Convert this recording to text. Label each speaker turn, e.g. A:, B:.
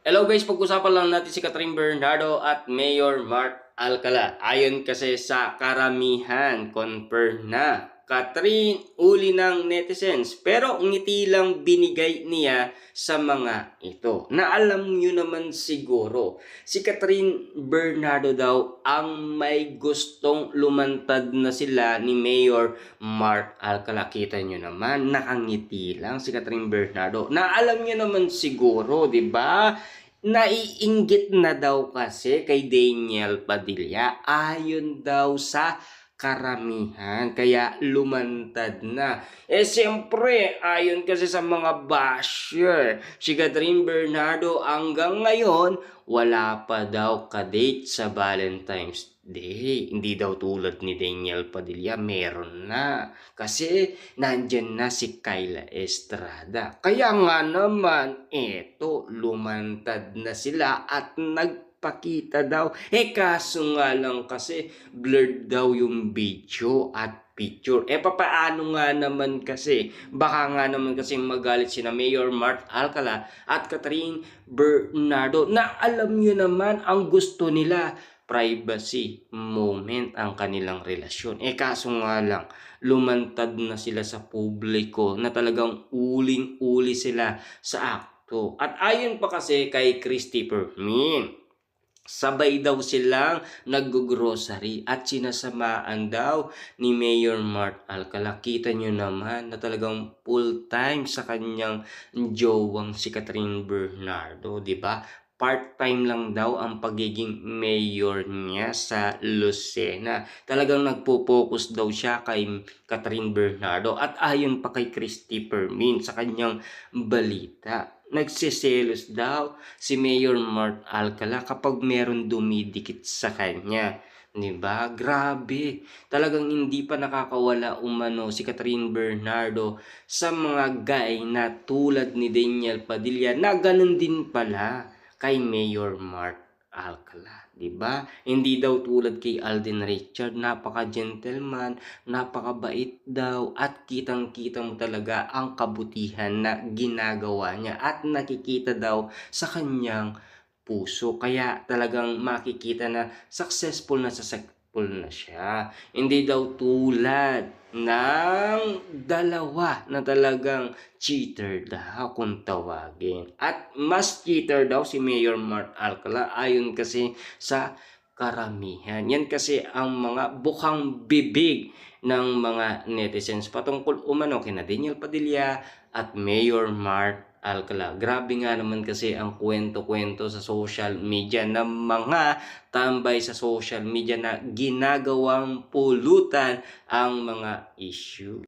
A: Hello guys, pag-usapan lang natin si Catherine Bernardo at Mayor Mark Alcala. Ayon kasi sa karamihan, confirm na Catherine uli ng netizens. Pero ngiti lang binigay niya sa mga ito. Na alam nyo naman siguro, si Catherine Bernardo daw ang may gustong lumantad na sila ni Mayor Mark Alcala. Kita nyo naman, nakangiti lang si Catherine Bernardo. Na alam nyo naman siguro, di ba? Naiinggit na daw kasi kay Daniel Padilla ayon daw sa karamihan kaya lumantad na. Siyempre ayon kasi sa mga basher, si Catherine Bernardo hanggang ngayon wala pa daw kadate sa Valentine's Day. Hindi daw tulad ni Daniel Padilla, meron na. Kasi nandyan na si Kyla Estrada. Kaya nga naman, eto, lumantad na sila at nagpakita daw. Kaso nga lang kasi blurred daw yung video at picture. Papaano nga naman kasi? Baka nga naman kasi magalit sina Mayor Mark Alcala at Catherine Bernardo na alam nyo naman ang gusto nila privacy moment ang kanilang relasyon. Kaso nga lang, lumantad na sila sa publiko na talagang uling-uli sila sa akto. At ayon pa kasi kay Christopher Min, sabay daw silang nag-grocery at sinasamaan daw ni Mayor Mark Alcala. Kita nyo naman na talagang full time sa kanyang jowang si Catherine Bernardo, di ba? Part-time lang daw ang pagiging mayor niya sa Lucena. Talagang nagpo-focus daw siya kay Catherine Bernardo at ayon pa kay Christopher Min sa kanyang balita. Nagsiselos daw si Mayor Mark Alcala kapag meron dumidikit sa kanya. Diba? Grabe. Talagang hindi pa nakakawala umano si Catherine Bernardo sa mga guy na tulad ni Daniel Padilla na ganun din pala kay Mayor Mark Alcala, 'di ba? Hindi daw tulad kay Alden Richard, napaka-gentleman, napakabait daw at kitang-kita mo talaga ang kabutihan na ginagawa niya at nakikita daw sa kanyang puso. Kaya talagang makikita na successful na siya. Hindi daw tulad ng dalawa na talagang cheater daw kung tawagin. At mas cheater daw si Mayor Mark Alcala ayon kasi sa karamihan. Yan kasi ang mga bukang bibig ng mga netizens patungkol umano kina Daniel Padilla at Mayor Mark Alcala. Grabe nga naman kasi ang kwento-kwento sa social media ng mga tambay sa social media na ginagawang pulutan ang mga issue.